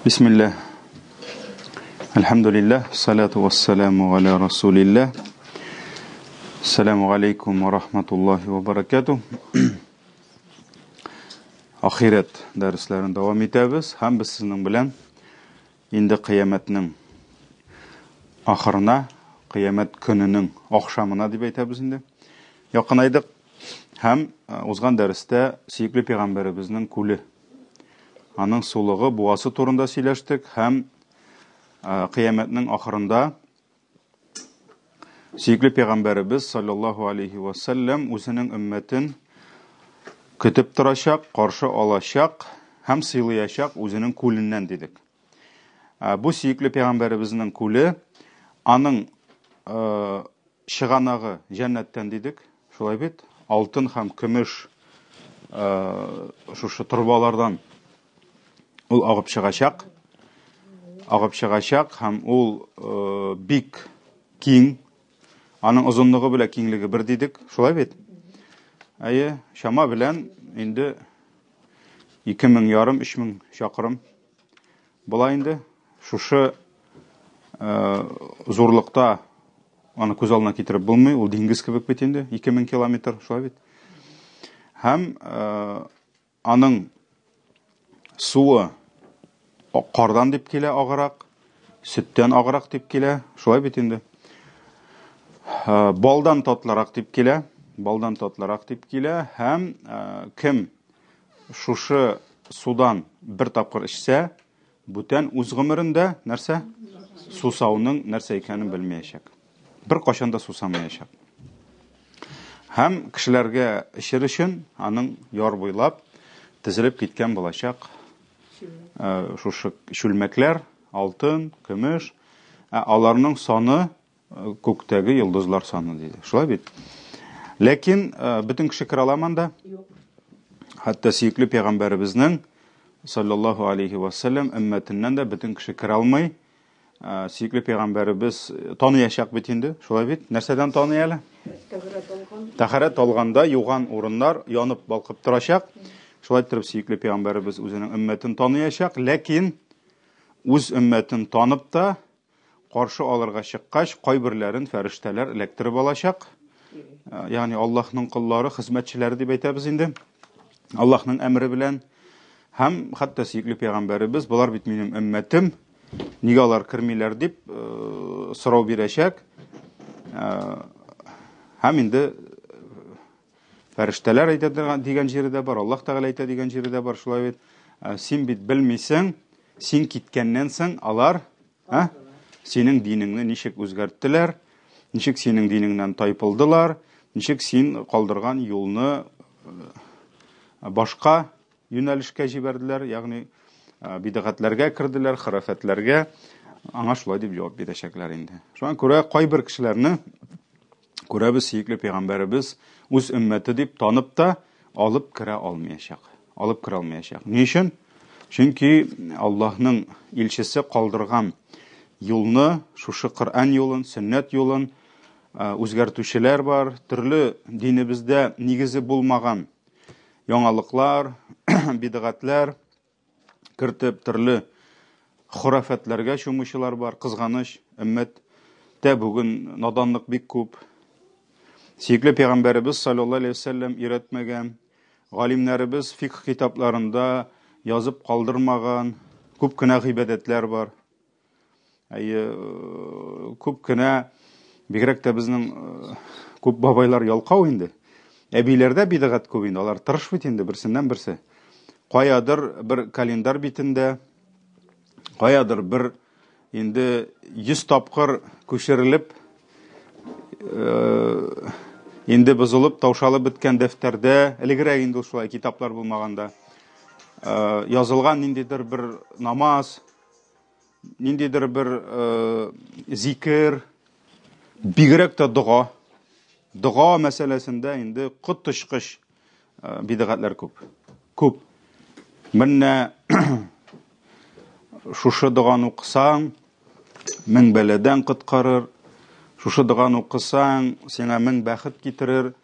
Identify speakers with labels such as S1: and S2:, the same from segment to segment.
S1: Bismillah. Elhamdülillah. Salatu vesselamu ala Resulillah. Selamu aleykum ve rahmetullahi ve berekatuh. Ahiret derslerini devam etemiz. Hem biz sizin bilen indi kıyametinin ahırına, kıyamet gününün akşamına dip etemiz indi. Yakın aydık. Hem uzgan derste Siyikli Peygamberimizin kulü, anın suluğu, buası turunda söyleştik. Hem kıyametinin ahırında Siyikli Peygamberimiz sallallahu aleyhi ve sellem özünün ümmetin kütüp duracak, karşı alacak, hem sıylayacak özünün kulünden dedik. Bu Siyikli Peygamberimizin kulü, anın şıganağı cennetten dedik. Şolay bit, altın hem kümüş şu turbalardan ol ağıp çıkacak, hem ol big king, anın uzunluğu bile kingligi bir dedik. Şolay bit. Şama bilen indi 2000 yarım 3000 şakırım bula indi. Şuşu zorlukta onu көз алдына кетіріп болмай, ол деңгіз кебек бит енді 2000 километр шулай бит. Hem anın suyu qardan dip kele ağıraq, sütten ağıraq dip kele, şulay bit енді. Baldan tatlaraq dip kele, hem kim şuşu sudan bir tapqır içse, бүтән үз гомерендә нәрсә? Сусауның нәрсә икәнен белмәячәк. Bir qaşanda susamayacak. Hem kişilerge işir için anın yar boylap tizilip gitken bulacak. Şu şülmekler, altın, kümüş, alarının sonu köktегі yıldızlar sonu dedi. Şulay bit. Lakin bütün kişi kiralamanda hatta Siyikli Peygamberimizin sallallahu aleyhi ve sellem ümmetinden de bütün kişi kiralmay. Siyikli Peygamberimiz tanıyacak bitindi. Şolay bit. Nerseden tanıyalı? Taharet olganda yuğan urunlar yanıp balkıp duracak. Şolay bittirip Siyikli Peygamberimiz özünün ümmetini tanıyacak. Lakin öz ümmetini tanıp da karşı alırga çıkkaç kaybirlerin ferişteler elektrip alacak. Yani Allah'ın kulları, hizmetçileri dip aytабыз indi. Allah'ın emri bilen hem hatta Siyikli Peygamberimiz bular bit benim ümmetim. Nega alar kirmeyler dip sırau birecek. Hem indi ferişteler ayta digen jeri de var. Allah Teala ayta digen jeri de var. Şulay bit. Sen bit bilmeysen, sen kitkennensen alar senin dinini nişek özgerttiler, nişek senin dininden taypıldılar, nişek sen kaldırgan yolunu başka yönelişke jiberdiler. Yani bid'atlarga kirdiler, hurafetlerge. Аңа шулай дип җавап бирәчәкләр инде. Шуңа күрә кайбер кешеләрне күрәбез Сiyikli Peygamberimiz үз өммәте дип танып та алып керә алмаячак. Ни өчен? Чөнки Аллаһның илчесе калдырган юлны, шушы Коръан юлын, сөннәт юлын үзгәртүчеләр бар, төрле динебездә нигезе булмаган яңалыклар, бидгатлар кертеп төрле хурafetләргә чумучылар бар, кызганыч, өммәттә бүген наданлык бик күп. Сiyikli Peygamberimiz sallallahu aleyhi ve sellem өйрәтмәгән, галимнәребез фикъ китапларында язып калдырмаган күп кенә гыйбадәтләр бар. Күп кенә бигрәк тә безнең күп бабайлар ялкау инде. Әбиләрдә бидгат күп инде, алар тырыш бит инде берсеннән берсе. Каядыр bir календар битендә, каядыр bir инде 100 тапкыр күчерелеп, инде бозылып, таушалып биткән дәфтәрдә, элегрәк инде шулай китаплар булмаганда, язылган ниндидер bir намаз, ниндидер bir зикр, бигрәк тә дуга. Дуга мәсьәләсендә инде кыттышкыч бидгатлар күп. Менә шушы дуганы укысаң, 1000 бәладән коткарыр. Шушы дуганы укысаң, сиңа 1000 бәхет китерер.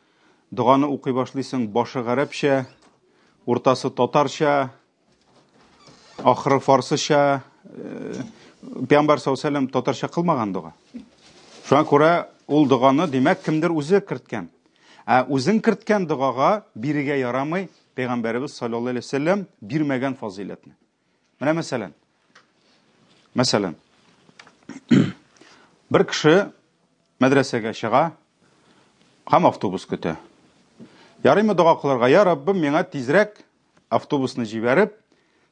S1: Дуганы укый башлыйсың, башы гарәпчә, уртасы татарча, Ахыры фарсыча, Пәйгамбәр саллаллаху алейhi татарча кылмаган дуга. Шуңа күрә ул дуганы димәк кемдер үзе керткән. Үзең керткән дугага бирегә ярамый Пәйгамбәрбез саллаллаху алейhi вәсәлләм бирмәгән фазилатны. Менә мәсәлән, бер кеше мәдрәсәгә чыга, һәм автобус көтә. Ярыймы дуга кылырга, я Раббым, миңа тизрәк автобусны җибәреп,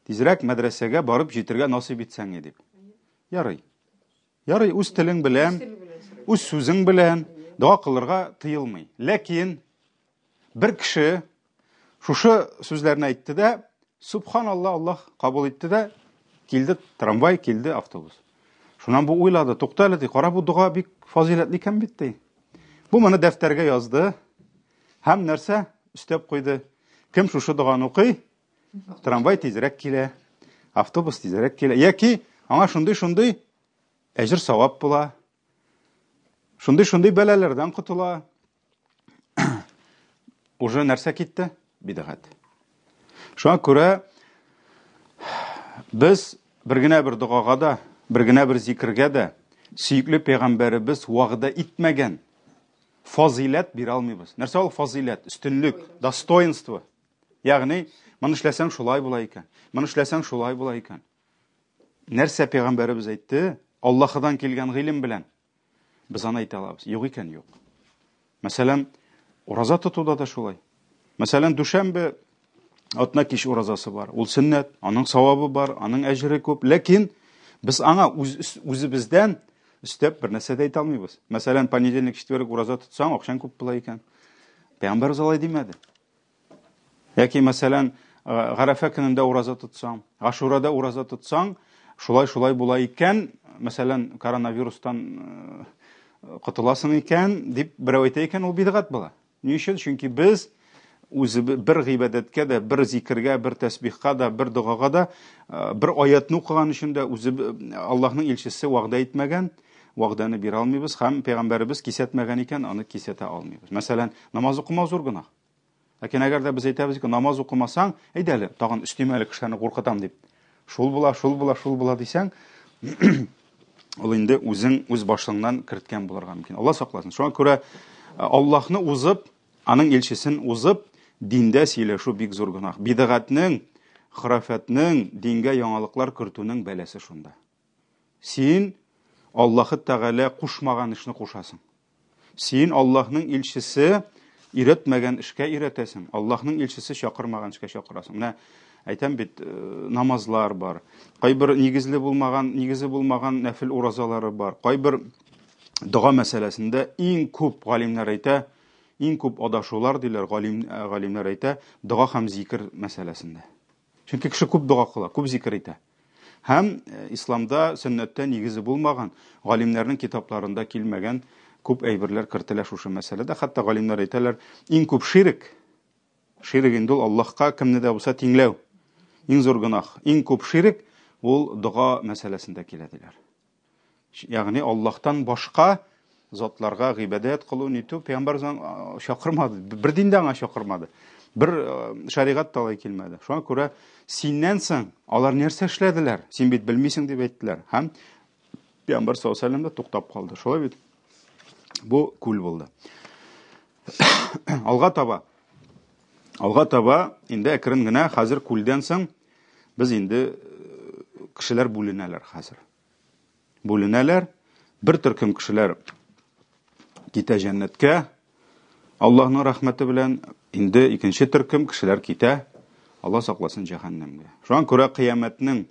S1: тизрәк мәдрәсәгә барып җитәргә насыйп итсәң дип. Ярый. Үз телең белән, үз сүзең белән дуга кылырга тыелмый. Ләкин бер кеше шушы сүзләрне әйтте дә, субханаллах, Аллаһ кабул итте дә, килде трамвай, килде автобус. Шуннан бу уйлады, туктале ди, кара бу дуга бик фазилатлы икән бит ди. Бу моны дәфтәргә язды, һәм нәрсә өстәп куйды. Кем шушы дуганы укый? Трамвай тизрәк килә, автобус тизрәк килә. Яки аңа шундый әҗр савап була. Шундый бәлаләрдән кутыла. Уже нәрсә китте? Бидгать. Шуңа күрә без бер генә бер дугага да, бер генә бер зикергә дә сөйкле пәйгамбәрбез вагъда итмәгән фазилат бирә алмыйбыз. Нәрсә ул фазилат? Үстенлек, достоинство. Ягъни, моны эшләсәң шулай була икән. Моны эшләсәң шулай була икән. Нәрсә пәйгамбәрбез әйтте? Аллаһыдан килгән гыйлем белән без аны әйтә алабыз. Юк икән, юк. Мәсәлән, ураза тотуда да шулай. Мәсәлән, дүшәмбе атна кич уразасы бар. Ул сөннәт, аның савабы бар, аның әҗре күп. Ләкин без аңа үзебездән өстәп бер нәрсә дә әйтә алмыйбыз. Мәсәлән, понедельник, четверг ураза тотсаң, акчаң күп була икән. Пәйгамбәрбез алай димәде. Яки мәсәлән, Гарафа көнендә ураза тотсаң, Ашурада ураза тотсаң, шулай була икән. Мәсәлән, коронавирустан котыласың икән дип берәү әйтә икән, ул бидгать була. Ни өчен? Чөнки без бер гыйбадәткә дә, бер зикергә, бер тәсбихка да, бер дугага да, бер аятны укыган өчен дә Аллаһның илчесе вагъда итмәгән, вагъданы бирә алмыйбыз, һәм пәйгамбәрбез кисәтмәгән икән, аны кисәтә алмыйбыз. Мәсәлән, намаз укымау зур гына. Ләкин әгәр дә без әйтәбез ки, намаз укымасаң, әйдәле, тагын өстимәле кешеләрне куркытам дип. Шул була дисәң, ул инде үзең үз башлыңнан керткән булырга мөмкин. Алла сакласын. Шуңа күрә Аллаһны узып, аның илчесен узып, диндә сөйләшү бик зур гынах. Бидгатьнең, хurafatның, дингә яңалыклар кертүнең бәләсе шунда. Син Аллаһы Тәгалә кушмаган эшне кушасың. Син Аллаһның илчесе өйрәтмәгән эшкә өйрәтәсең. Аллаһның илчесе чакырмаган эшкә чакырасың. Менә әйтәм бит, намазлар бар. Кайбер нигезе булмаган нәфил уразалары бар. Кайбер дуга мәсьәләсендә иң күп галимнәр әйтә, иң күп адашулар диләр, галимнәр әйтә, дуга һәм зикр мәсьәләсендә. Чөнки кеше күп дуга кыла, күп зикр итә. Һәм исламда сөннәттә нигезе булмаган, галимнәрнең китапларында килмәгән күп әйберләр кертелә шушы мәсьәләдә. Хәтта галимнәр әйтәләр, иң күп ширк инде ул Аллаһка кемне дә булса тиңләү. Иң зур гынах, иң күп ширк ул дуга мәсьәләсендә килә диләр. Ягъни Аллаһтан башка затларга гыйбадәт кылу нитү пәйгамбәр чакырмады. Бер диндә аңа чакырмады. Бер шәригать талай килмәде. Шуңа күрә синнән соң алар нәрсә эшләделәр? Син бит белмисең дип әйттеләр. Һәм пәйгамбәр саллаллаху алейһи ва сәлләм дә туктап калды. Шулай бит. Бу күл булды. Алга таба инде әкрен генә хәзер күлдән соң без инде кешеләр бүленәләр хәзер. Бүленәләр, бер төркем кешеләр китә җәннәткә, Аллаһның рәхмәте белән, инде икенче төркем кешеләр китә, Алла сакласын, җәһәннәмгә. Шуңа күрә кыямәтнең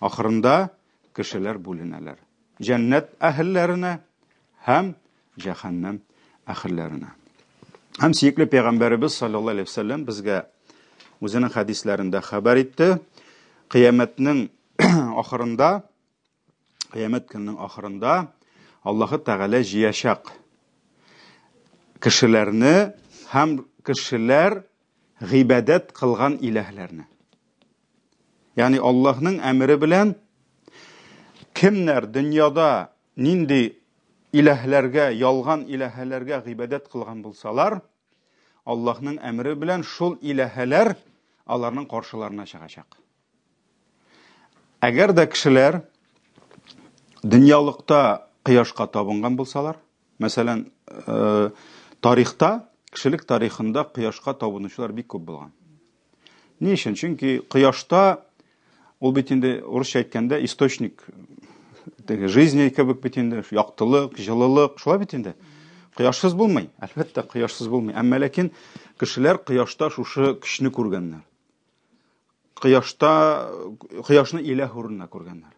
S1: ахырында кешеләр бүленәләр. Җәннәт әһелләренә һәм җәһәннәм әһелләренә. Һәм сөекле пәйгамбәрбез саллаллаһу алейһи ва сәлләм безгә үзенең хәдисләрендә хәбәр итте. Кыямәтнең ахырында, кыямәт көненең ахырында Аллаһы Тәгалә җыячак кешеләрне һәм кешеләр гыйбадәт кылган иләһләрне. Ягъни Аллаһның әмере белән кемнәр дөньяда нинди иләһләргә, ялган иләһләргә гыйбадәт кылган булсалар, Аллаһның әмере белән шул иләһләр аларның каршыларына чыгачак. Әгәр дә кешеләр дөньялыкта кояшка табынган булсалар, мәсәлән, тарихта, кешелек тарихында кояшка табынучылар бик күп булган. Ни өчен? Чөнки кояшта ул бит инде урысча әйткәндә источник жизни кебек бит инде, яктылык, җылылык, шулай бит инде. Кояшсыз булмый, әлбәттә кояшсыз булмый. Әмма ләкин кешеләр кояшта шушы көчне күргәннәр. Кояшны иләһ урынына күргәннәр.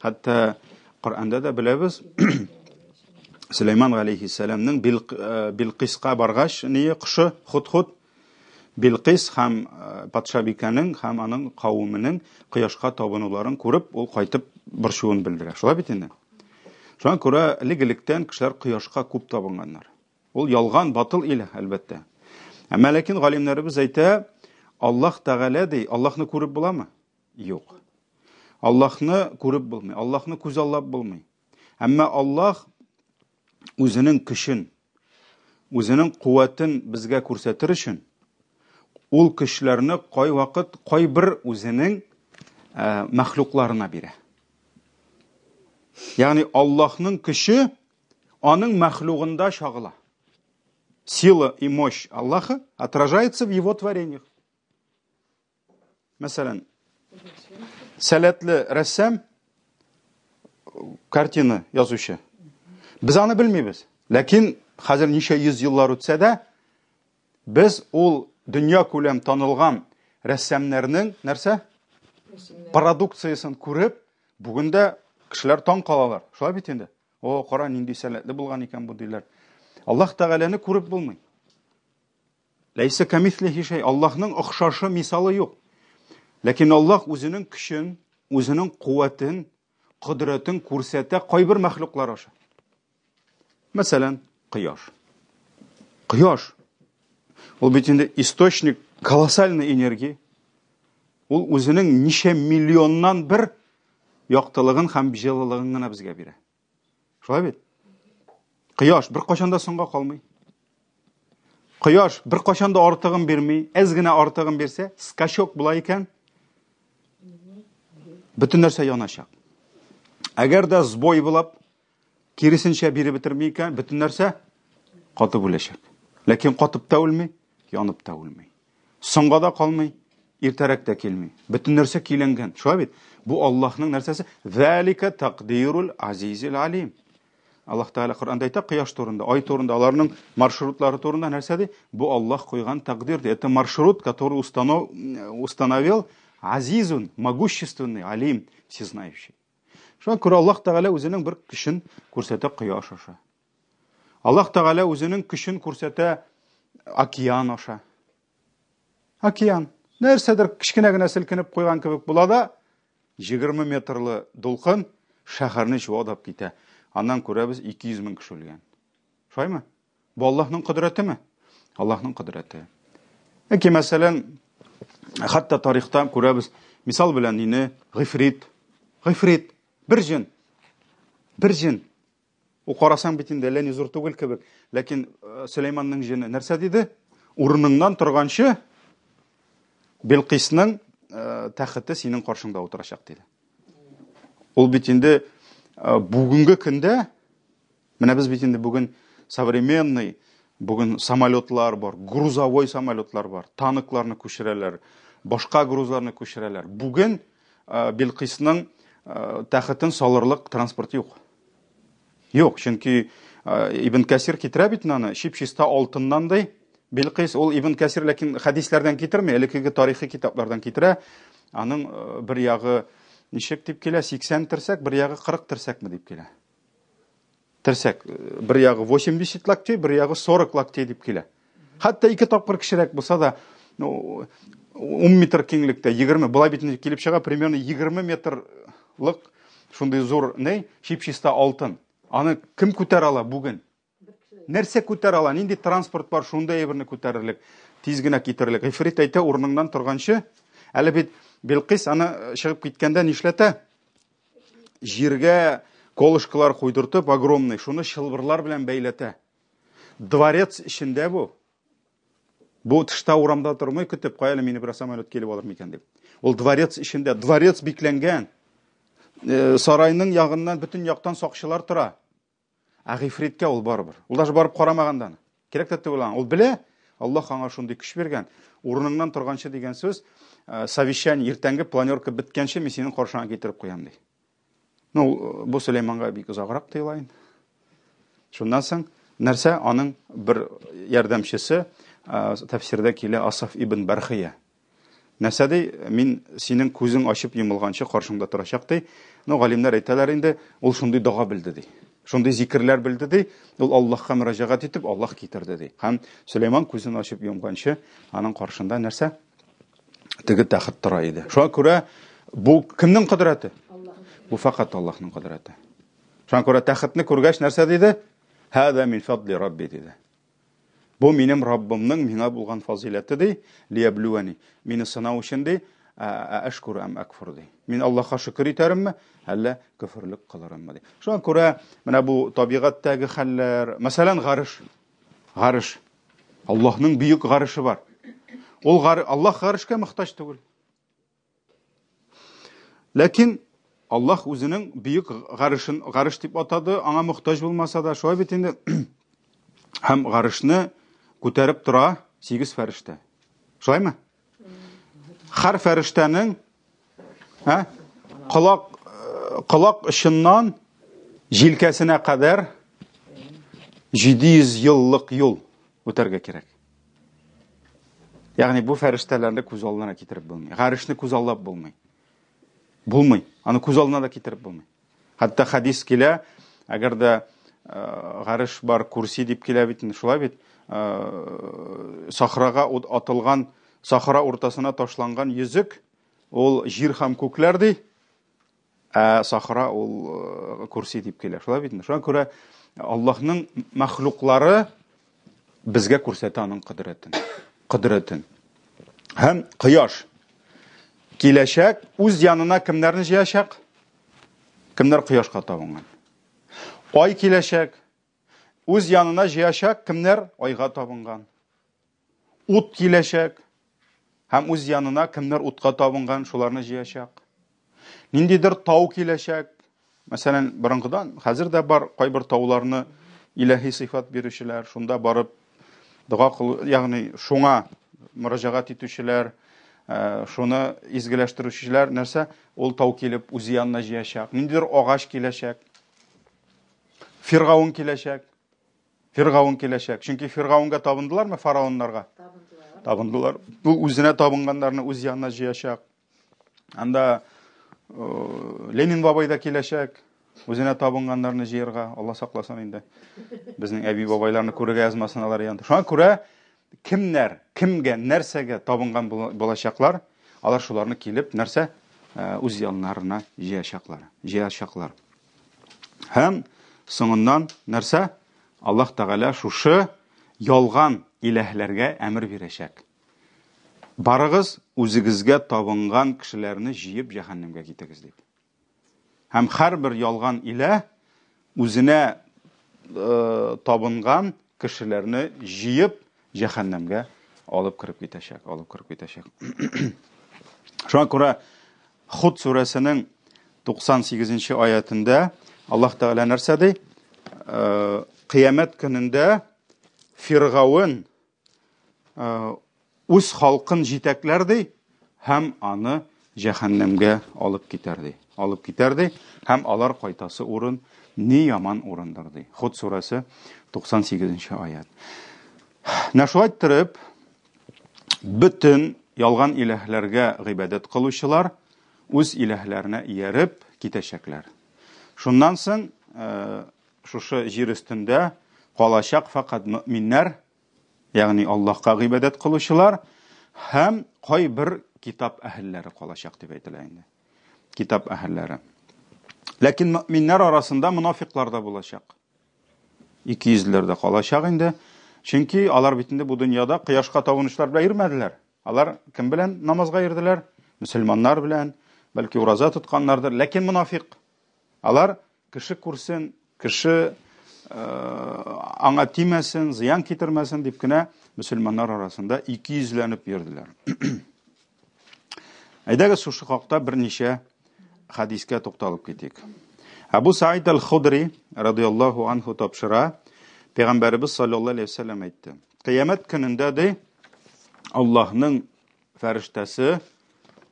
S1: Хәтта Коръәндә дә беләбез, Сөләйман галәйһиссәламның Билқиска баргач, кошы Худхуд Билқис һәм патша бикәнең һәм аның кавымының кояшка табынуларын күреп, ул кайтып борчуын белдерә. Шулай бит инде. Шуңа күрә элек-электән кешеләр кояшка күп табынганнар. Ул ялган, батыл иләһ, әлбәттә. Әмма ләкин галимнәребез әйтә, Аллаһ Тәгалә ди, Аллаһны күреп буламы? Юк. Аллаһны күреп булмый, Аллаһны күз аллап булмый. Әмма Аллаһ үзенең көчен, үзенең куәтен безгә күрсәтер өчен, ул көчләрне кай вакыт, кай бер үзенең мәхлукларына бирә. Ягъни Аллаһның көче аның мәхлугында шагыла. Сила и мощь Аллаха отражается в его творениях. Мәсәлән, сәләтле рәссам, картина язучы. Без аны белмибез. Ләкин хәзер ничә йөз еллар үтсә дә, без ул дөнья күләм танылган рәссамнарның нәрсә? Продукциясын күреп, бүген дә кешеләр таң калалар. Шулай бит инде. О, кара, нинди сәләтле булган икән бу диләр. Аллаһ Тәгаләне күреп булмый. Ләйсә камислихи шәй. Аллаһның охшашы, мисалы юк. Ләкин Аллаһ үзенең көчен, үзенең куәтен, кудрәтен күрсәтә кайбер мәхлуклар аша. Мәсәлән, кояш. Кояш. Ул бит инде источник колоссальной энергии. Ул үзенең ничә миллионнан бер яктылыгын һәм җылылыгын гына безгә бирә. Шулай бит? Кояш бер кашанда соңга калмый. Кояш бер кашанда артыгын бирми, әз генә артыгын бирсә, скачок була икән, бөтен нәрсә яначак. Әгәр дә сбой булып, киресенчә биреп бетерми икән, бөтен нәрсә катып үләчәк. Ләкин катып та үлми, янып та үлми. Соңга да калмый, иртәрәк тә килми. Бөтен нәрсә киләнгән. Шулай бит? Бу Аллаһның нәрсәсе. Залика тaqdirul azizil alim. Аллаһ Тәгалә Коръәндә әйтә кояш турында, ай турында, аларның маршрутлары турында нәрсә ди? Бу Аллаһ куйган тaqdir. Это маршрут, который установил азизун, могущественный, алим, всезнающий. Шуңа күрә Аллаһ Тәгалә үзенең бер көчен күрсәтә кояш аша. Аллаһ Тәгалә үзенең көчен күрсәтә океан аша. Океан. Нәрсәдер кичкенә генә селкенеп куйган кебек була да, 20 метрлы дулкын шәһәрне чуадап китә. Аннан күрәбез 200 мең кеше үлгән. Шулаймы? Бу Аллаһның кодрәтеме? Аллаһның кодрәте. Яки мәсәлән, хәтта тарихта күрәбез, мисал белән ине гыйфрит, бер җен. У карасаң бит инде ләни зур түгел кебек, ләкин Сөләйманның җене нәрсә диде? Урыныңнан торганчы Билқисның тәхете синең каршыңда утырачак диде. Ул бит инде бүгенге көндә, менә без бит инде бүген современный, бүген самолетлар бар, грузовой самолетлар бар, танкларны күчерәләр, башка грузларны күчерәләр. Бүген Билқисның тәхетен салырлык транспорт юк. Юк, чөнки Ибн Кәсир китерә бит аны, чип-чиста алтыннандай. Билқис ул Ибн Кәсир ләкин хәдисләрдән китермәй, элекеге тарихи китаплардан китерә. Аның бер ягы ничек дип килә? 80 терсәк, бер ягы 40 терсәкме дип килә. Терсәк, бер ягы 80 локтей, бер ягы 40 локтей дип килә. Хәтта 2 тапкыр кичерәк булса да, 10 метр киңлектә 20, булай бит килеп чыга примерно 20 метрлык шундый зур чип-чиста алтын. Аны кем күтәрә ала бүген? Нәрсә күтәрә ала? Нинди транспорт бар, шундай әйберне күтәрерлек, тиз генә китерлек. Гыйфрит әйтә, урыныңнан торганчы, әле бит Билқис аны чыгып киткәндә нишләтә? Җиргә колышкалар куйдыртып, огромный, шуны чылбырлар белән бәйләтә. Дворец эчендә бу. Бу тышта урамда тормый, көтеп кая мине бер самолет килеп алыр микән дип. Ул дворец эчендә, дворец бикләнгән. сарайның ягыннан бүтін яктан сакчылар тора. Ә гыйфриткә ул барыбер. Ул даже барып карамагандан. Кирәк тә түгел ул белә, Аллаһ аңа шундый көч биргән. Урыныңнан торганчы дигән сүз, совещание иртәнге планерка биткәнче мин синең каршыңа китереп куям ди. Ну, бу Сөләйманга бик озаграк тоела. Шуннан соң нәрсә аның бер ярдәмчесе тәфсирдә килә Асаф ибн Бархия. Нәрсә ди, мин синең күзең ачып йомылганчы каршыңда торачак ди. Ну, галимнәр әйтәләр инде, ул шундый дога белде ди. Шундый зикрләр белде ди, ул Аллаһка мөрәҗәгать итеп, Аллаһ китерде ди. Һәм Сөләйман күзен ачып йомганчы, аның каршында нәрсә? Теге тәхет тора иде. Шуңа күрә бу кемнең кудрәте? Бу фақат Аллаһның кудрәте. Шуңа күрә тәхетне күргәч нәрсә диде? Хәза мин фадли рабби диде. Бу минем Раббымның миңа булган фазиләте ди, лияблуани. Мине сынау өчен ди, ашкур ам акфур ди. Мин Аллаһка шөкер итәремме, әллә күфрлек кылырыммы ди. Шуңа күрә менә бу табигатьтәге хәлләр, мәсәлән, гарыш. Аллаһның бөек гарышы бар. Ул Аллаһ гарышка мохтаҗ түгел. Ләкин Аллаһ үзенең бөек гарышын гарыш дип атады, аңа мохтаҗ булмаса да, шулай бит инде. Һәм гарышны күтәреп тора 8 фәрештә. Шулаймы? Һәр фәрештәнең колак очыннан җилкәсенә кадәр 700 еллык юл үтәргә кирәк. Ягъни бу фәрештәләрне күз алдына китереп булмый. Гарышны күз аллап булмый. Аны күз алдына да китереп булмый. Хәтта хадис килә, әгәр дә гарыш бар, курси дип килә бит, шулай бит. Сахрага атылган, сахра уртасына ташланган йөзек, ул җир һәм күкләр ди. Сахра ул курси дип килә, шулай бит. Шуңа күрә Аллаһның мәхлуклары безгә күрсәтә аның кудрәтен. Һәм кояш киләчәк үз янына кемнәрне җыячак? Кемнәр кояшка табынган? Ай киләчәк үз янына җыячак, кемнәр айга табынган? Ут киләчәк һәм үз янына кемнәр утка табынган, шуларны җыячак. Ниндидер тау киләчәк. Мәсәлән, борынгыдан хәзер дә бар кайбер тауларны илаһи сыйфат бирүчеләр, шунда барып дуга кылу, ягъни шуңа мөрәҗәгать итүчеләр, шуны изгеләштерүчеләр нәрсә? Ул тау килеп үз янына җыячак. Ниндидер агач киләчәк. Фиргавун киләчәк. Чөнки Фиргавунга табындылармы фараоннарга? Табындылар. Бу үзенә табынганнарны үз янына җыячак. Анда Ленин бабай да киләчәк. Үзенә табынганнарны җыярга, Алла сакласын инде. Безнең әби бабайларны күрергә язмасыналар янда. Шуңа күрә кемнәр, кемгә, нәрсәгә табынган булачаклар, алар шуларны килеп нәрсә? Үз яннарына җыячаклар. Һәм соңыннан нәрсә? Аллаһ Тәгалә шушы ялган иләһләргә әмер бирәчәк. Барыгыз, үзегезгә табынган кешеләрне җыеп җәһәннәмгә китегез дип. Һәм һәрбер ялган илә үзенә табынган кешеләрне җыеп җәһәннәмгә алып кирип китәчәк. Шуңа күрә Худ сүрәсенең 98-нче аятында Аллаһ Тәгалә нәрсә ди? Кыямәт көнендә Фиргавун үз халкын җитәкләр ди һәм аны җәһәннәмгә алып китәр ди. Һәм алар кайтасы урын ни яман урындыр ди. Худ сүрәсе 98-нче аят. Шулай итеп, бүтән ялган иләһләргә гыйбадәт кылучылар үз иләһләренә ияреп китәчәкләр. Шуннан соң шушы җир өстендә калачак фақат мөэминнәр, ягъни Аллаһка гыйбадәт кылучылар һәм кайбер китап әһелләре калачак дип әйтелә инде. Китап әһелләре. Ләкин мөэминнәр арасында мунафиклар да булачак. 200-ләр дә калачак инде. Чөнки алар бит инде бу дөньяда кояшка табынучылар белән йөрмәделәр. Алар кем белән намазга йөрделәр? Мөселманнар белән, бәлки ураза тотканнардыр, ләкин мунафик. Алар кеше күрсен, кеше аңа тимәсен, зыян китермәсен дип кенә мөселманнар арасында 200-ләнеп йөрделәр. Әйдәгез шушы хакта берничә хадискә тукталып китик. Абу Саид аль-Худри радиллаһу анху тапшыра, Пәйгамбәрбез саллаллаһу алейһи ва саллям әйтте. Кыямәт көнендә дә Аллаһның фәрештәсе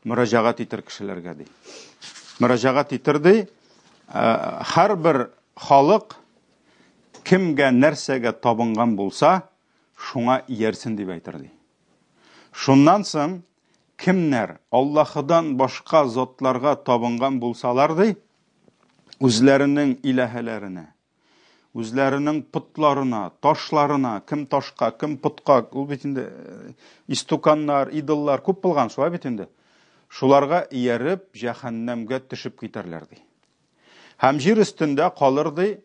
S1: мөрәҗәгать итер кешеләргә ди. Мөрәҗәгать итер ди, һәрбер халык кемгә нәрсәгә табынган булса, шуңа иярсен дип әйтер ди. Шуннан соң кемнәр Аллаһыдан башка затларга табынган булсалар ди, үзләренең иләһәләренә, үзләренең путларына, ташларына, кем ташка, кем путка, ул бит инде истуканнар, идоллар күп булган, шулай бит инде. Шуларга ияреп, җәһәннәмгә төшеп китәрләр ди. Һәм җир өстендә калыр ди,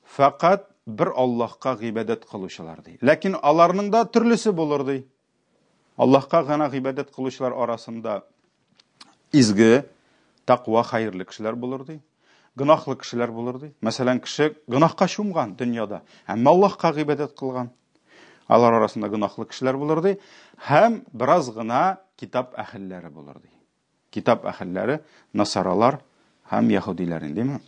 S1: фақат бер Аллаһка гыйбадат кылучылар ди. Ләкин аларның да төрлесе булыр ди. Аллаһка гына гыйбадат кылучылар арасында изге, тақва, хәерле кешеләр булыр ди. Гынахлы кешеләр булыр ди. Мәсәлән, кеше гынахка чумган дөньяда, әмма Аллаһка гыйбадат кылган. Алар арасында гынахлы кешеләр булыр ди. Һәм бераз гына китап әһелләре булыр ди. Китап әһелләре насаралар һәм яһудилар индеме?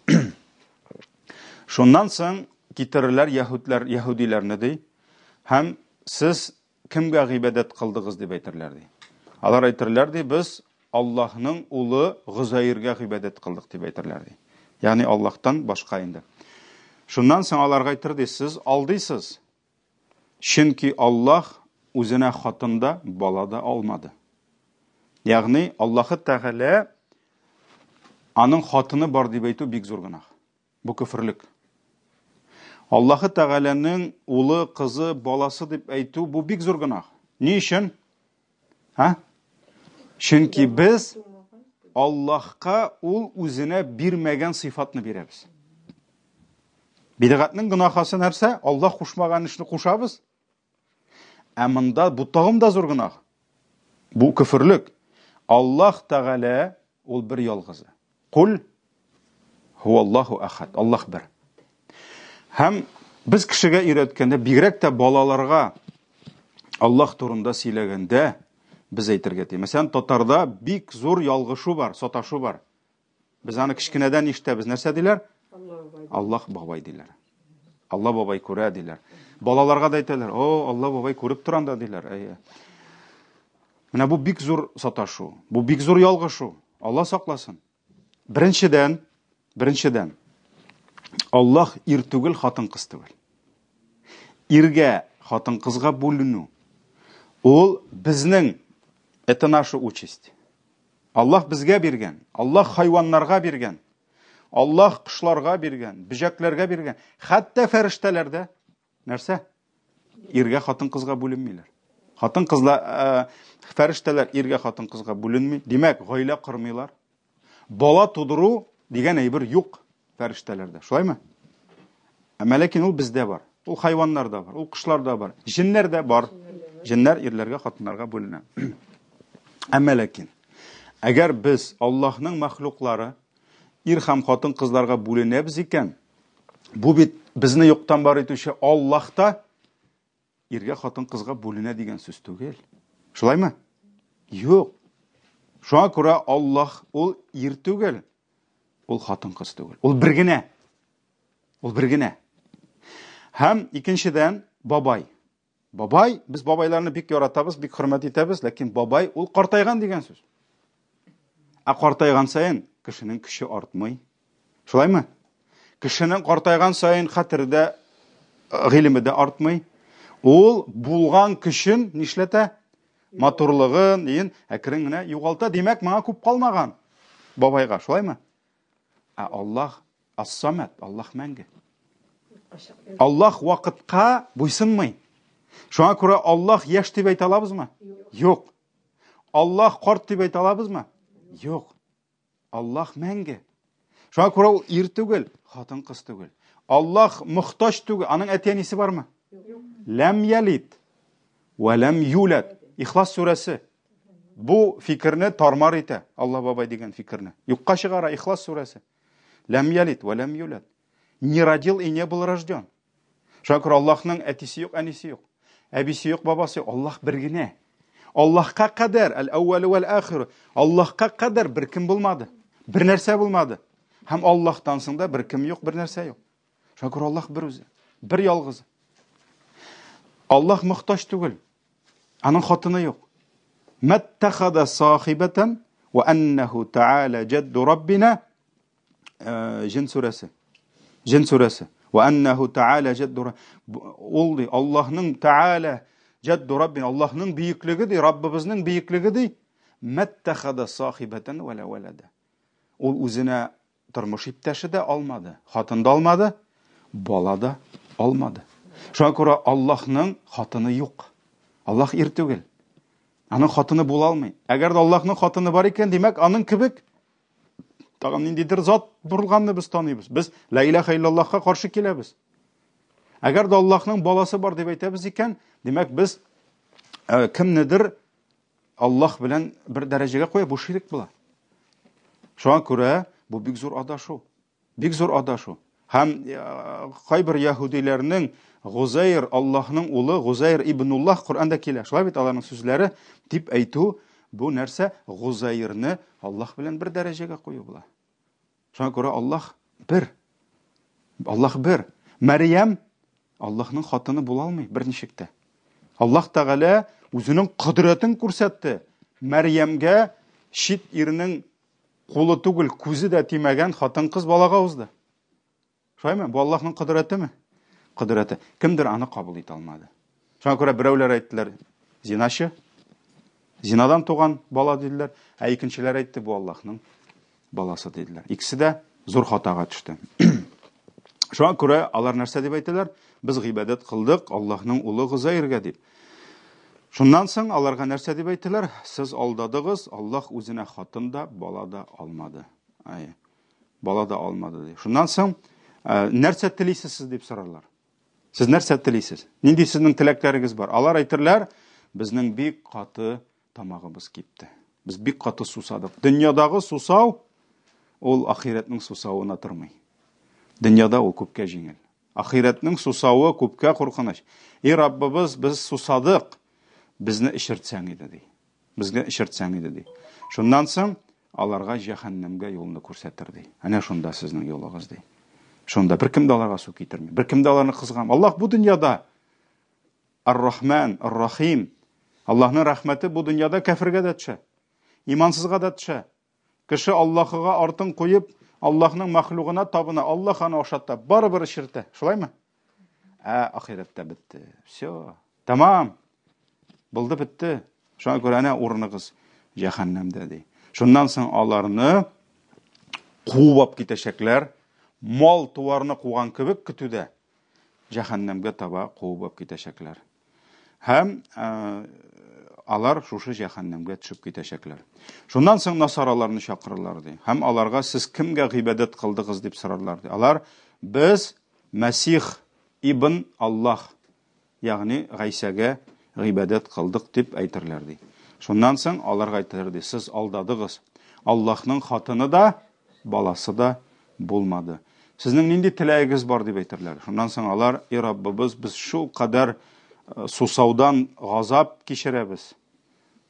S1: Шуннан соң китерерләр яһудиларны ди. Һәм сез кемгә гыйбадат кылдыгыз дип әйтерләр ди. Алар әйтерләр ди, без Аллаһның улы Гызаиргә гыйбадат кылдык дип әйтерләр ди. Ягъни Аллаһтан башка инде. Шуннан соң аларга әйтер ди, сез алдыйсыз. Чөнки Аллаһ үзенә хатында бала да алмады. Ягъни Аллаһы Тәгалә аның хатыны бар дип әйтү бик зур гынах. Бу күфрлек. Аллаһы Тәгаләнең улы, кызы, баласы дип әйтү бу бик зур гынах. Ни өчен? Чөнки без Аллаһка ул үзенә бирмәгән сыйфатны бирәбез. Бидгатның гынахасы нәрсә? Аллаһ кушмаган эшне кушабыз. Ә монда бу тагын да зур гынах. Бу күфрлек. Аллаһ Тәгалә ул бер ялгызы. Кул хуаллаһу ахад. Аллаһ бер. Һәм без кешегә өйрәткәндә, бигрәк тә балаларга Аллаһ турында сөйләгәндә без әйтергә тиеш. Мәсәлән, татарда бик зур ялгышу бар, саташу бар. Без аны кичкенәдән ишетәбез. Нәрсә диләр? Аллаһ бабай диләр. Алла бабай күрә диләр. Балаларга да әйтәләр, "О, Алла бабай күреп торанда" диләр. Менә бу бик зур саташу, бу бик зур ялгышу. Алла сакласын. Беренчедән, Аллаһ ир түгел, хатын-кыз түгел. Иргә, хатын-кызга бүленү. Ул безнең, это наша участь. Аллаһ безгә биргән, Аллаһ хайваннарга биргән, Аллаһ кышларга биргән, бөҗәкләргә биргән, хәтта фәрештәләрдә нәрсә? Иргә, хатын-кызга бүленмиләр. Хатын-кызлар, фәрештәләр иргә, хатын-кызга бүленми. Димәк, гаилә кырмыйлар. Бала тудыру дигән әйбер юк фәрештәләрдә. Шулаймы? Әмма ләкин ул бездә бар. Ул хайваннарда бар, ул кышларда бар, җиннәр дә бар. Җиннәр ирләргә, хатыннарга бүленә. Әмма ләкин әгәр без Аллаһның мәхлуклары ир һәм хатын-кызларга бүленәбез икән, бу бит безне юктан бар итүче Аллаһта иргә, хатын-кызга бүленә дигән сүз түгел. Шулаймы? Юк. Шуңа күрә Аллаһ ул ир түгел, ул хатын-кыз түгел. Ул бер генә. Ул бер генә. Һәм икенчедән бабай. Бабай, без бабайларны бик яратабыз, бик хөрмәт итәбез, ләкин бабай ул картайган дигән сүз. Ә картайган саен кешенең көче артмый. Шулаймы? Кешенең картайган саен хәтердә, гыйлеме дә артмый. Ул булган көчен нишләтә? Матурлыгын, әкрен генә югалта. Димәк, моңа күп калмаган бабайга. Шулаймы? Ә Аллаһ ас-самад, Аллаһ мәңге. Аллаһ вакытка буйсынмый. Шуңа күрә Аллаһ яшь дип әйтә алабызмы? Юк. Аллаһ карт дип әйтә алабызмы? Юк. Аллаһ мәңге. Шуңа күрә ул ир түгел, хатын-кыз түгел. Аллаһ мохтаҗ түгел. Аның әтиәнисе бармы? Ләм ялид ва ләм юлад. Ихлас сүрәсе. Бу фикерне тармар итә. Алла бабай дигән фикерне. Юкка чыгара Ихлас сүрәсе. Ләм ялид ва ләм юлад. Не родил и не был рожден. Шуңа күрә Аллаһның әтисе юк, әнисе юк. Әбисе юк, бабасы юк. Аллаһ бер генә. Аллаһка кадәр, әл-әүвәл вәл-ахир. Аллаһка кадәр бер кем булмады. Bir нәрсә булмады. Һәм Аллаһтан соң да бер кем юк, бер нәрсә юк. Шуңа күрә Аллаһ бер үзе, бер ялгыз. Аллаһ мохтаҗ түгел. Аның хатыны юк. Маттахада сахибатан ва аннаху таала жадду раббина. Jin surəsi. Jin surəsi. Ва аннаху таала жадду. Ул ди Аллаһның таала жадду раббина. Аллаһның бийеклеге ди, Раббыбызның бийеклеге ди. Маттахада сахибатан ва ла валада. Ул үзенә тормыш иптәше дә алмады, хатын да алмады, бала да алмады. Шуңа күрә Аллаһның хатыны юк. Аллаһ ир түгел. Аның хатыны була алмый. Әгәр дә Аллаһның хатыны бар икән, димәк, аның кебек тагын ниндидер зат бурылганны без таныйбыз. Без ла илаха иллаллаһка каршы киләбез. Әгәр дә Аллаһның баласы бар дип әйтәбез икән, димәк, без кемнедер Аллаһ белән бер дәрәҗәгә куя, бу ширк була. Шуңа күрә бу бик зур адашу. Бик зур адашу. Һәм кайбер яһудиләрнең Гузайр, Аллаһның улы Гузайр ибнуллаһ Куръанда килә. Шулай бит аларның сүзләре дип әйтү, бу нәрсә Гузайрны Аллаһ белән бер дәрәҗәгә кую була. Шуңа күрә Аллаһ бер. Аллаһ бер. Мәрьям Аллаһның хатыны була алмый берничек тә. Аллаһ Тәгалә үзенең кудрәтен күрсәтте. Мәрьямгә шит ирнең кулы түгел, күзе дә тимәгән хатын-кыз балага узды. Шулаймы? Бу Аллаһның кудрәтеме? Кудрәте. Кемдер аны кабул итә алмады. Шуңа күрә берәүләр әйттеләр, зиначы, зинадан туган бала диделәр, ә икенчеләр әйтте, бу Аллаһның баласы диделәр. Икесе дә зур хатага төште. Шуңа күрә алар нәрсә дип әйтәләр? Без гыйбадәт кылдык Аллаһның улы Гузайрга дип. Шуннан соң аларга нәрсә дип әйтәләр? Сез алдадыгыз, Аллаһ үзенә хатын да, бала да алмады. Бала да алмады ди. Шуннан соң нәрсә телисез дип сорарлар. Сез нәрсә телисез? Нинди сезнең теләкләрегез бар? Алар әйтерләр, безнең бик каты тамагыбыз кипте. Без бик каты сусадык. Дөньядагы сусау ул ахиратның сусавына тормый. Дөньяда ул күпкә җиңел. Ахиратның сусавы күпкә куркыныч. Раббыбыз, без сусадык, безне ишертсәң иде ди. Безгә ишертсәң иде ди. Шуннан соң аларга җәһәннәмгә юлны күрсәтер ди. Әнә шунда сезнең юлыгыз ди. Шунда бер кем дә аларга су китерми. Бер кем дә аларны кызган. Аллаһ бу дөньяда Ар-Рахман, Ар-Рахим. Аллаһның рәхмәте бу дөньяда кафиргә дә төшә. Имансызга да төшә. Кеше Аллаһыга артын куеп, Аллаһның мәхлугына табына, Аллаһ аны ашатта, барыбер ишертә. Шулаймы? Ахиратта бетте. Всё. Тамам. Булды, бетте. Шуңа күрә әнә урыныгыз җәһәннәмдә ди. Шуннан соң аларны куып китәчәкләр. Мал туарны куган кебек көтүдә җәһәннәмгә таба куып китәчәкләр. Һәм алар шушы җәһәннәмгә төшеп китәчәкләр. Шуннан соң насараларны чакырырлар ди. Һәм аларга сез кемгә гыйбадәт кылдыгыз дип сорарлар ди. Алар без Мәсих ибн Аллаһ, ягъни Гайсәгә гыйбадәт кылдык дип әйтерләр ди. Шуннан соң аларга әйтерләр ди, сез алдадыгыз. Аллаһның хатыны да, баласы да булмады. Сезнең нинди теләгегез бар дип әйтерләр. Шуннан соң алар, Раббыбыз, без шул кадәр сусаудан газап кичерәбез.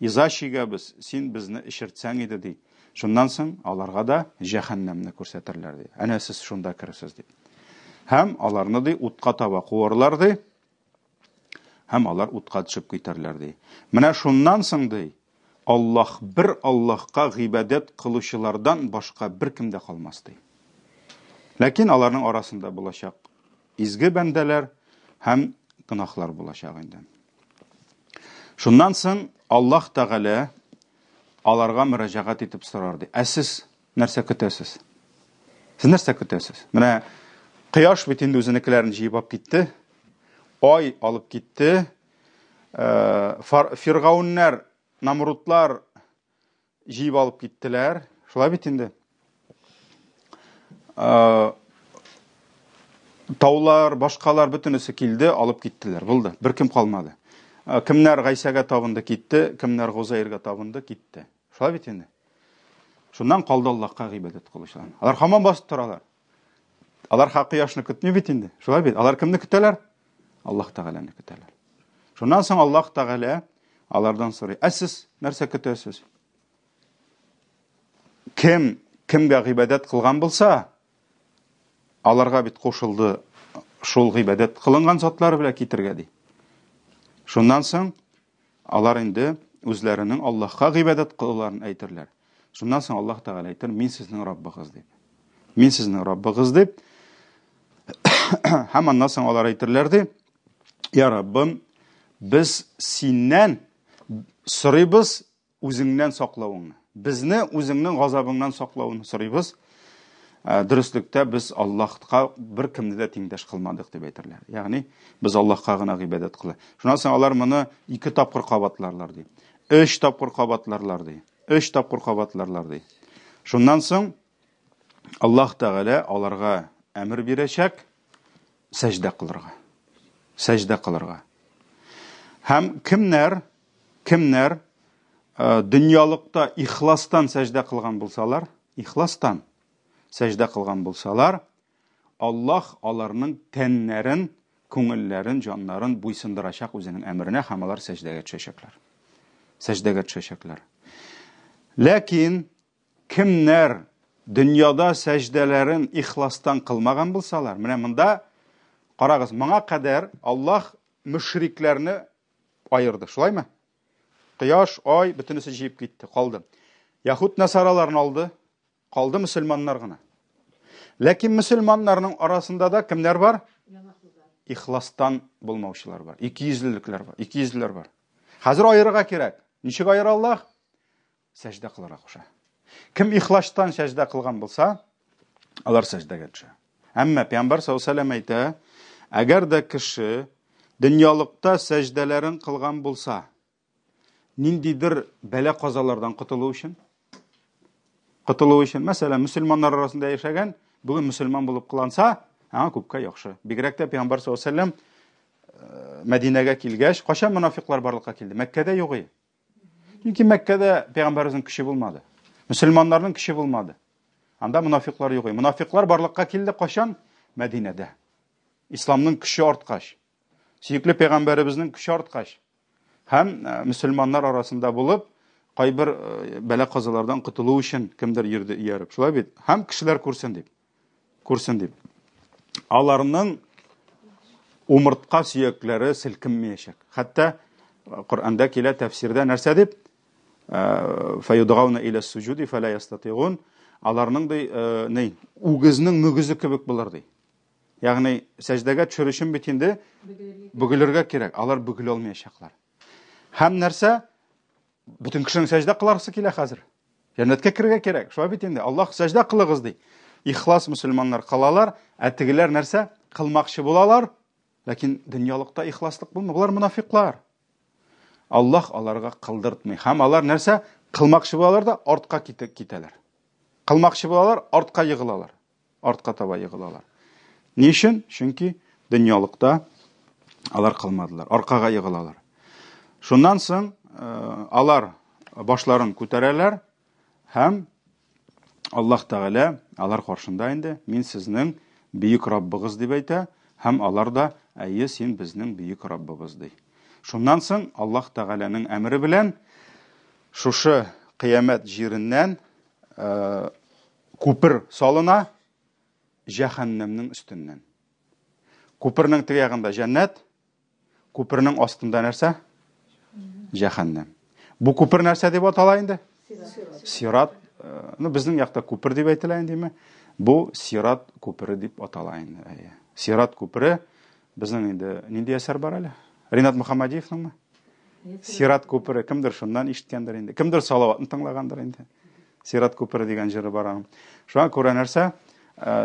S1: Иза чигәбез, син безне ишертсәң иде ди. Шуннан соң аларга да җәһәннәмне күрсәтерләр ди. Әнә сез шунда керәсез ди. Һәм аларны ди утка таба куарлар ди. Һәм алар утка төшеп китәрләр ди. Менә шуннан соң ди, Аллаһ бер Аллаһка гыйбадәт кылучылардан башка бер кем дә калмас ди. Ләкин аларның арасында булачак изге бәндәләр һәм гынахлар булачак инде. Шуннан соң Аллаһ Тәгалә аларга мөрәҗәгать итеп сорар ди. Сез нәрсә көтәсез? Сез нәрсә көтәсез? Менә кояш бит инде үзенекеләрен җыеп алып китте. Ай алып китте. Фиргауннар, Намрутлар җыеп алып киттеләр. Шулай бит инде. Таулар, башкалар бөтенесе килде, алып киттеләр. Булды. Бер кем калмады. Кемнәр Гайсәгә табынды, китте, кемнәр Гузайрга табынды, китте. Шулай бит инде. Шуннан калды Аллаһка гыйбадәт кылучылар. Алар һаман басып торалар. Алар кояшны көтми бит инде. Шулай бит. Алар кемне көтәләр? Аллаһ Тәгаләне көтәләр. Шуннан соң Аллаһ Тәгалә алардан сорый: "Сез нәрсә көтәсез? Кем кемгә гыйбадәт кылган булса, аларга бит кушылды шул гыйбадәт кылынган затлары белән китергә ди. Шуннан соң алар инде үзләренең Аллаһка гыйбадәт кылуларын әйтерләр. Шуннан соң Аллаһ Тәгалә әйтер: "Мин сезнең Раббыгыз" дип. Мин сезнең Раббыгыз дип. Һәм аннан соң алар әйтерләр ди: "Я Раббым, без синнән сорыйбыз үзеңнән саклауыңны. Безне үзеңнең газабыңнан саклауыңны сорыйбыз. Дөрестлектә без Аллаһка бер кемне дә тиңдәш кылмадык" дип әйтерләр. Ягъни без Аллаһка гына гыйбадәт кылабыз. Шуннан соң алар моны 2 тапкыр кабатларлар ди. 3 тапкыр кабатларлар ди. 3 тапкыр кабатларлар ди. Шуннан соң Аллаһ Тәгалә аларга әмер бирәчәк сәҗдә кылырга. Сәҗдә кылырга. Һәм кемнәр дөньялыкта ихластан сәҗдә кылган булсалар, ихластан сәҗдә кылган булсалар, Аллаһ аларның тәннәрен, күңелләрен, җаннарын буйсындырачак үзенең әмеренә, һәм алар сәҗдәгә төшәчәкләр. Сәҗдәгә төшәчәкләр. Ләкин кемнәр дөньяда сәҗдәләрен ихластан кылмаган булсалар, менә монда карагыз, моңа кадәр Аллаһ мөшрикләрне айырды, шулаймы? Кояш, ай, бөтенесе җыеп китте, калды. Яһуд насараларны алды, калды мөселманнар гына. Ләкин мөселманнарның арасында да кемнәр бар? Ихластан булмаучылар бар. 200-лекләр бар, 200-ләр бар. Хәзер айырырга кирәк. Ничек айыра Аллаһ? Сәҗдә кылырга куша. Кем ихластан сәҗдә кылган булса, алар сәҗдәгә төшә. Әмма Пәйгамбәр саллаллаһу алейһи ва сәлләм әйтә: "Әгәр дә кеше дөньялыкта сәҗдәләрен кылган булса, ниндидер бәла казалардан котылу өчен, мәсәлән, мөселманнар арасында яшәгән, бүген мөселман булып кыланса, аңа күпкә яхшы. Бигрәк тә Пәйгамбәр саллаллаһу алейһи ва сәлләм Мәдинәгә килгәч, кашан мунафиклар барлыкка килде? Мәккәдә юк иде. Чөнки Мәккәдә Пәйгамбәрнең көче булмады. Мөселманнарның көче булмады. Анда мунафиклар юк иде. Мунафиклар барлыкка килде кашан? Мәдинәдә. Исламның көче арткач, сөекле Пәйгамбәребезнең көче арткач, һәм мөселманнар арасында булып, кайбер бәла казалардан котылу өчен кемдер йөрде ияреп. Шулай бит? Һәм кешеләр күрсен дип. Аларның умыртка сөякләре селкенмәячәк. Хәтта Коръәндә килә тәфсирдә нәрсә дип? Файудгауна иля суджуди фала ястатигун. Аларның ди, үгезнең мөгезе кебек булыр ди. Ягъни сәҗдәгә төшерүчен бит инде бөгелергә кирәк. Алар бөгелә алмаячаклар. Һәм нәрсә? Бүтән кешенең сәҗдә кыларсы килә хәзер. Җәннәткә кирергә кирәк. Шулай бит инде. Аллаһ сәҗдә кылыгыз ди. Ихлас мөселманнар кылалар, тегеләр нәрсә? Кылмакчы булалар, ләкин дөньялыкта ихласлык булмый. Булар мунафиклар. Аллаһ аларга кылдыртмый. Һәм алар нәрсә? Кылмакчы булалар да артка китәләр. Кылмакчы булалар, артка егылалар. Артка таба егылалар. Ни өчен? Чөнки дөньялыкта алар кылмадылар, аркага егылалар. Шуннан соң алар башларын күтәрәләр һәм Аллаһ Тәгалә алар каршында инде: "Мин сезнең бөек Раббыгыз" дип әйтә, һәм алар да: "Әйе, син безнең бөек Раббыбыз" ди. Шуннан соң Аллаһ Тәгаләнең әмере белән шушы кыямәт җиреннән күпер салына җәһәннәмнең өстеннән. Күпернең теге ягында җәннәт, күпернең астында нәрсә? Җәһәннәм. Бу күпер нәрсә дип атала инде? Сират. Безнең якта күпер дип әйтелә индеме? Бу Сират күпере дип атала инде. Сират күпере безнең инде нинди әсәр бар әле? Ринат Мөхәммәдиевнеңме? Сират күпере кемдер шуннан ишеткәндер инде. Кемдер салаватны тыңлагандыр инде. Сират күпере дигән җыры бар аның. Шуңа күрә нәрсә?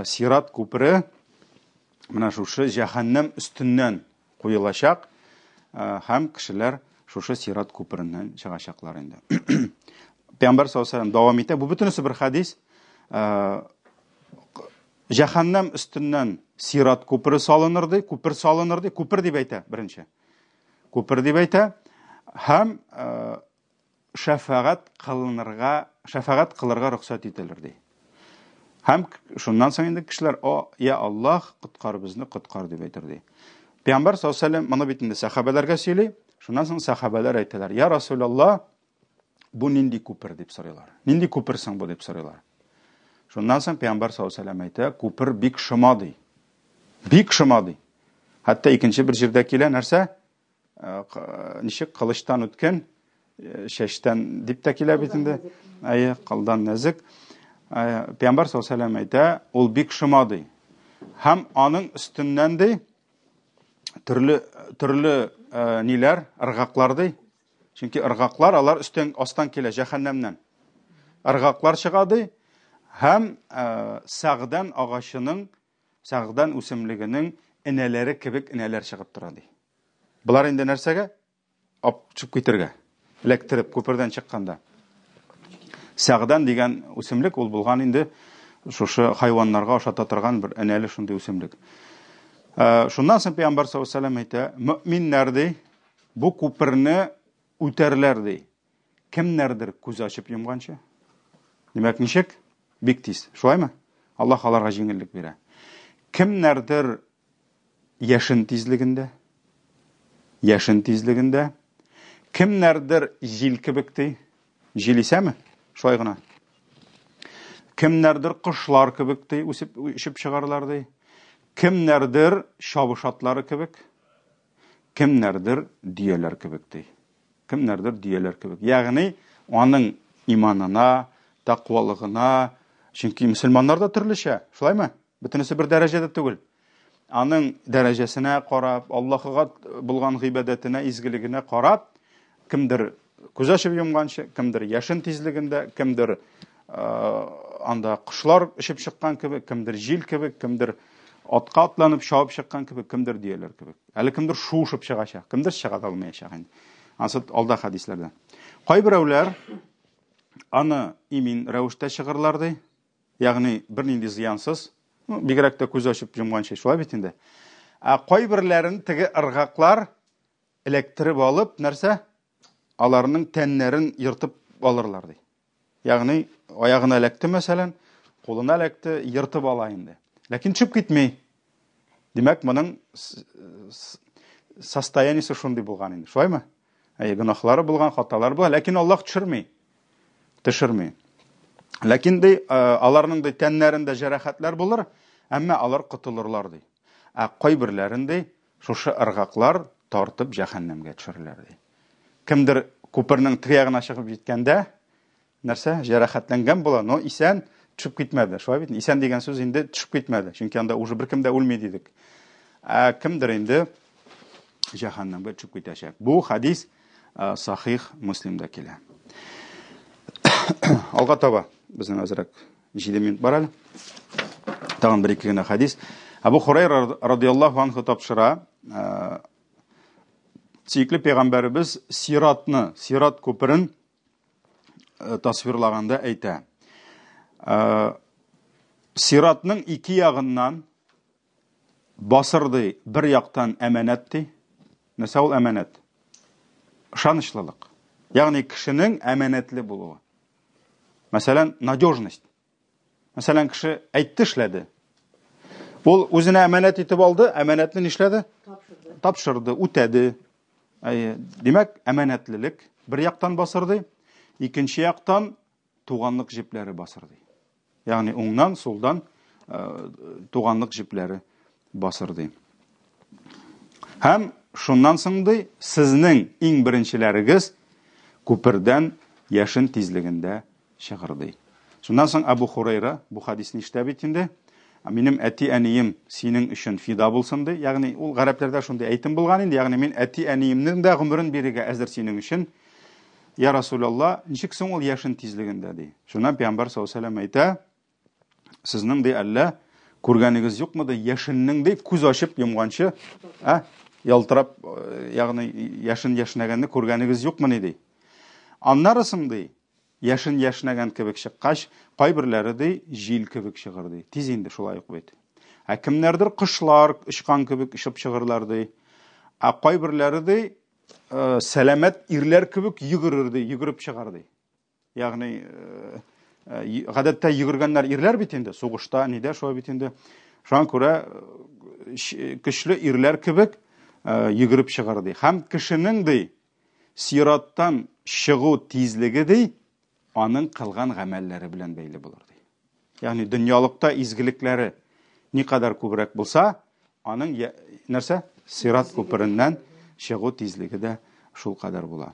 S1: Сират күпере менә шушы җәһәннәм өстеннән куелачак, һәм кешеләр шушы Сират күпереннән чыгачаклар инде. Пәйгамбәр саллаллаһу алейһи ва сәлләм дәвам итә. Бу бөтенесе бер хадис. Җәһәннәм өстеннән Сират күпере салыныр ди, күпер дип әйтә беренче. Күпер дип әйтә һәм шәфагать кылырга рөхсәт ителер ди. Һәм шуннан соң инде кешеләр: "О, я Аллаһ, коткар безне, коткар" дип әйтер ди. Пәйгамбәр саллаллаһу алейһи ва сәлләм моны бит инде сахабаларга сөйли. Шуннан соң сахабалар әйтәләр: "Я Расулаллаһ, бу нинди күпер" дип сорыйлар. Нинди күперсең бу дип сорыйлар. Шуннан соң Пәйгамбәр саллаллаху алейхи ва сәллям әйтә, күпер бик шыма ди. Бик шыма ди. Хәтта икенче бер җирдә килә нәрсә? Ничек кылычтан үткән, шәштән дип тә килә бит инде. Кылдан нәзек. Пәйгамбәр саллаллаху алейхи ва сәллям әйтә, ул бик шыма ди. Һәм аның өстеннән ди төрле ниләр, ыргаклар ди. Чөнки ыргаклар алар өстен астан килә җәһәннәмнән. Ыргаклар чыга ди. Һәм сагдан агачының, сагдан үсемлегенең инәләре кебек инәләр чыгып тора ди. Булар инде нәрсәгә? Чыгып китергә. Электреп күпердән чыкканда. Сагдан дигән үсемлек ул булган инде шушы хайваннарга ашата торган бер инәле шундый үсемлек. Шуннан соң Пәйгамбәр саллаллаху алейхи ва сәллям әйтә, мөэминнәр ди бу күперне үтәрләр ди. Кемнәрдер күз ачып йомганчы? Димәк, ничек? Бик тиз. Шулаймы? Аллаһ аларга җиңеллек бирә. Кемнәрдер яшен тизлегендә? Яшен тизлегендә. Кемнәрдер җил кебек ди? Җил исәме? Шулай гына. Кемнәрдер кошлар кебек ди, үсеп чыгарлар ди. Кемнәрдер шабышатлары кебек? Кемнәрдер дияләр кебек ди. Кемнәрдер дияләр кебек. Ягъни аның иманына, тақвалыгына, чөнки мөселманнар да төрлечә, шулаймы? Бөтенесе бер дәрәҗәдә түгел. Аның дәрәҗәсенә карап, Аллаһыга булган гыйбадәтенә, изгелегенә карап, кемдер күз ачып йомганчы, кемдер яшен тизлегендә, кемдер анда кошлар ишеп чыккан кебек, кемдер җил кебек, кемдер атка атланып шабып чыккан кебек, кемдер дияләр кебек. Әле кемдер шушып чыгачак, кемдер чыга алмаячак инде. Ансы алда хадисләрдә. Кайберәүләр аны имин рәвештә чыгырлар ди. Ягъни бернинди зыянсыз, бигрәк тә күз ачып йомганчы, шулай бит инде. Кайберләрен теге ыргаклар электреп алып, нәрсә? Аларның тәннәрен йыртып алырлар ди. Ягъни аягына эләкте мәсәлән, кулына эләкте, йыртып ала инде. Ләкин чыгып китмей. Димәк, моның состояниесе шундый булган инде. Шулаймы? Гынахлары булган, хаталары булган, ләкин Аллаһ төшерми. Ләкин ди аларның да тәннәрендә җәрәхәтләр булыр, әмма алар котылырлар ди. Кайберләрен ди шушы ыргаклар тартып җәһәннәмгә төшерәләр ди. Кемдер күпернең тирәгенә чыгып җиткәндә нәрсә җәрәхәтләнгән була, но исән төшеп китмәде. Шулай бит? Исән дигән сүз инде төшеп китмәде. Чөнки анда уже беркем дә үлми дидек. Кемдер инде җәһәннәмгә төшеп китәчәк. Бу хадис Сахих Муслимда килә. Алга таба безнең әзрәк 7 минут бар әле. Тагын бер ике генә хадис. Абу Хурайра радиллаһу анһу тапшыра, сөйкле пәйгамбәрбез сират күперен тасвирлаганда әйтә. Сиратның ике ягыннан басырды, бер яктан әманәт ди. Нәрсә ул әманәт? Ышанычлылык. Ягъни кешенең әманәтле булуы. Мәсәлән, надежность. Мәсәлән, кеше әйтте эшләде. Ул үзенә әманәт итеп алды, әманәтне нишләде? Тапшырды, үтәде. Димәк, әманәтлелек бер яктан басырды, икенче яктан туганлык җепләре басырды. Ягъни уңнан, сулдан туганлык җепләре басырды. Һәм шуннан соң ди, сезнең иң беренчеләрегез күпердән яшен тизлегендә чыгырды. Шуннан соң Абу Хурайра бу хадисне ишетә бит инде. Минем әти-әнием синең өчен фида булсын ди. Ягъни ул гарәпләрдә шундый әйтем булган инде. Ягъни мин әти-әниемнең дә гомерен бирергә әзер синең өчен. Я Расулаллах, ничек соң ул яшен тизлегендә ди. Шуннан Пәйгамбәр саллаллаху алейхи ва сәллям әйтә, сезнең ди әллә күргәнегез юкмы ди, яшеннең ди күз ачып йомганчы, ялтырап, ягъни яшен яшнәгәнне күргәнегез юкмы ди. Аннарысын ди, яшен яшнәгән кебек чыккач, кайберләре ди җил кебек чыгыр ди. Тиз инде шулай ук бит. Кемнәрдер кошлар очкан кебек ишеп чыгырлар ди. Кайберләре ди сәламәт ирләр кебек йөгерер ди, йөгереп чыгар ди. Ягъни гадәттә йөгергәннәр ирләр бит инде, сугышта, нидә шулай бит инде. Шуңа күрә көчле ирләр кебек йөгереп чыгар ди. Һәм кешенең ди сираттан чыгу тизлеге ди аның кылган гамәлләре белән бәйле булыр ди. ягъни дөньялыкта изгелекләре никадәр күбрәк булса, аның нәрсә? Сират күпереннән чыгу тизлеге дә шул кадәр була.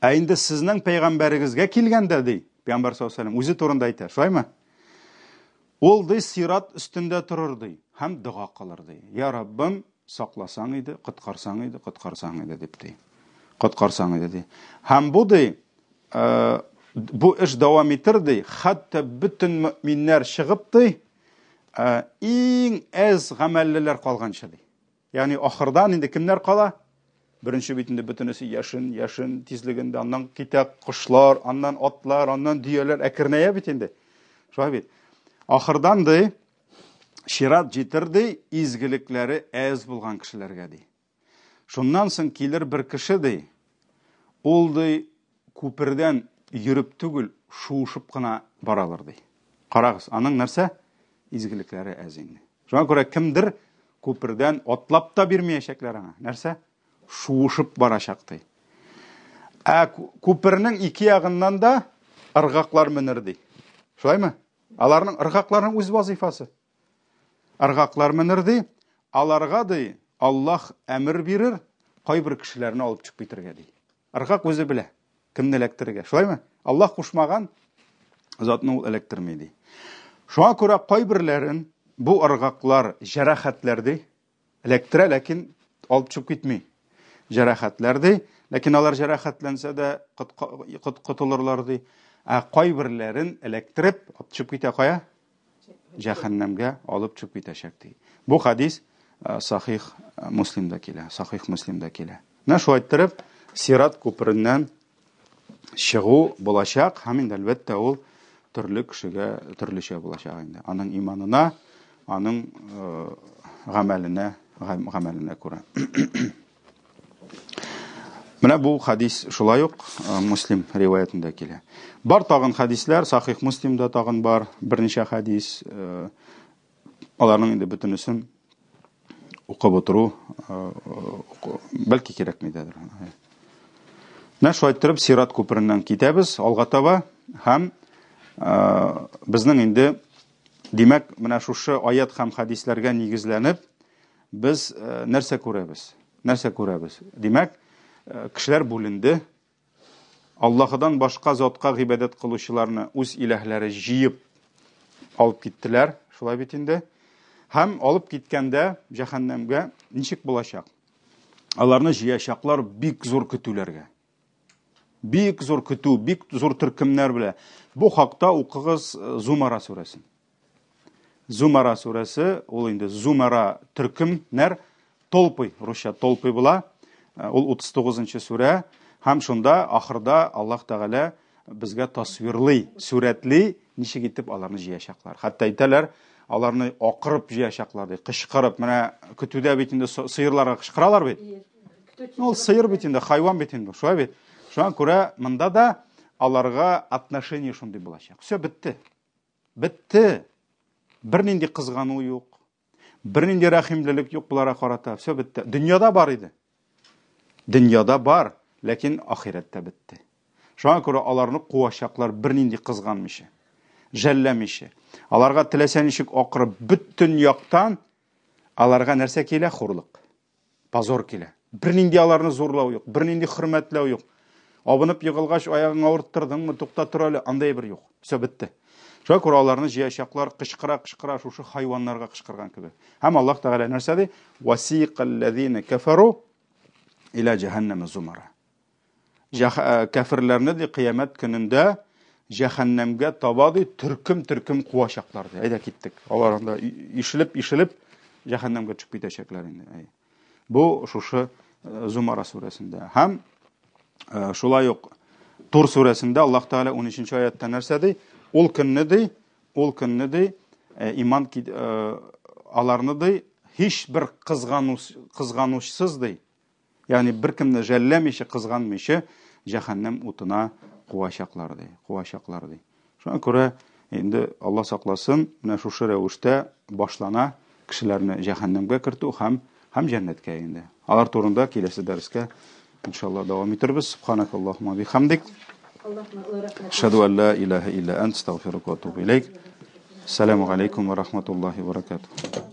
S1: Ә инде сезнең пәйгамбәрегезгә килгәндә ди, Пәйгамбәр саллаллаһу алейһи ва саллям үзе турында әйтә, шулаймы? Ул ди сират өстендә торыр ди, һәм дуга кылыр ди. Я Раббым, сакласаң иде, коткарсаң иде дип ди. Коткарсаң иде ди. Һәм бу ди, бу эш дәвам итер ди, хәтта бөтен мөэминнәр чыгып ди, иң әз гамәллеләр калганчы ди. Ягъни ахырдан инде кемнәр кала? Беренче битендә бөтенесе яшен тизлегендә, аннан китә кошлар, аннан атлар, аннан дөяләр әкренәя бит инде. Шулай бит. Ахырдан ди, шират җитер ди, изгелекләре әз булган кешеләргә ди. Шуннан соң килер бер кеше ди, ул ди күпердән йөреп түгел, шуышып кына баралар ди. Карагыз, аның нәрсә? Изгелекләре әз инде. Шуңа күрә кемдер күпердән атлап та бирмәячәкләр аңа. Нәрсә? Шуышып барачак ди. Күпернең ике ягыннан да ыргаклар менер ди. Шулаймы? Аларның ыргакларның үз вазифасы. Ыргаклар менер ди, аларга ди Аллаһ әмер бирер, кайбер кешеләрне алып чыгып китергә ди. Ыргак үзе белә, кемне эләктергә. Шулаймы? Аллаһ кушмаган затны ул эләктермәй ди. Шуңа күрә кайберләрен бу ыргаклар җәрәхәтләр ди, эләктерә, ләкин алып чыгып китми. Җәрәхәтләр ди, ләкин алар җәрәхәтләнсә дә котылырлар ди. Кайберләрен эләктереп, алып чыгып китә кая? Җәһәннәмгә алып чыгып китәчәк ди. Бу хадис Сахих Муслимда килә, Сахих Муслимда килә. Менә шулай итеп, сират күпереннән чыгу булачак, һәм инде әлбәттә ул төрле кешегә төрлечә булачак инде. Аның иманына, аның гамәленә күрә. Менә бу хадис шулай ук Муслим риваятында килә. Бар тагын хадисләр, Сахих Муслимда тагын бар берничә хадис. Аларның инде бөтенесен укып отыру бәлки кирәкмидер. Менә шулай итеп сират күпереннән китәбез алга таба, һәм безнең инде димәк менә шушы аят һәм хадисләргә нигезләнеп без нәрсә күрәбез? Димәк, кешеләр бүленде. Аллаһыдан башка затка гыйбадәт кылучыларны үз иләһләре җыеп алып киттеләр, шулай бит инде. Һәм алып киткәндә җәһәннәмгә ничек булачак? Аларны җыячаклар бик зур көтүләргә. Бик зур көтү, бик зур төркемнәр белән. Бу хакта укыгыз Зумара сүрәсен. Зумара сүрәсе, ул инде Зумара төркемнәр, толпы, русча толпы була. Ул 39-нчы сүрә, һәм шунда ахырда Аллаһ Тәгалә безгә тасвирлый, сүрәтли ничек итеп аларны җыячаклар. Хәтта әйтәләр, аларны акырып җыячаклар ди, кычкырып. Менә көтүдә бит инде сыерларга кычкыралар бит. Ул сыер бит инде, хайван бит инде, шулай бит. Шуңа күрә монда да аларга отношение шундый булачак. Все бетте. Бетте. Бернинди кызгану юк. Бернинди рәхимлелек юк буларга карата. Все бетте. Дөньяда бар иде. Дөньяда бар, ләкин ахирәттә бетте. Шуңа күрә аларны куачаклар бернинди кызганмыйча, жәлләмичә. Аларга теләсә ничек акырып бөтен яктан аларга нәрсә килә? Хурлык. Позор килә. Бернинди аларны зурлау юк, бернинди хөрмәтләү юк. Абынып егылгач аягыңа авырттырдыңмы, тукта тор әле, андай бер юк. Все бетте. Шуңа күрә аларны җыячаклар кычкыра шушы хайваннарга кычкырган кебек. Һәм Аллаһ Тәгалә нәрсә ди? Васиқаллазина кафару ila jahannam zumara. Kafirlarni ди кыямәт көнендә җәһәннәмгә таба ди төркем куачаклар ди. Әйдә киттек. Алар анда ишелеп җәһәннәмгә төшеп китәчәкләр инде. Бу шушы Зумара сүрәсендә. Һәм шулай ук Тур сүрәсендә Аллаһ Тәгалә 13-нче аятта нәрсә ди? Ул көнне ди иман аларны ди һич бер кызганучсыз ди. Ягъни беркемне жәлләмичә, кызганмыйча җәһәннәм утына куачаклар ди. Шуңа күрә инде Аллаһ сакласын, менә шушы рәвештә башлана кешеләрне җәһәннәмгә кертү һәм җәннәткә инде. Алар турында киләсе дәрескә иншаллаһ дәвам итәрбез. Субханакаллаһумма бихамдик. Ашһаду ан ла илаһа илля ант, астагфирука ва атубу илейк. Ассаламу алейкум ва рахматуллахи ва баракатух.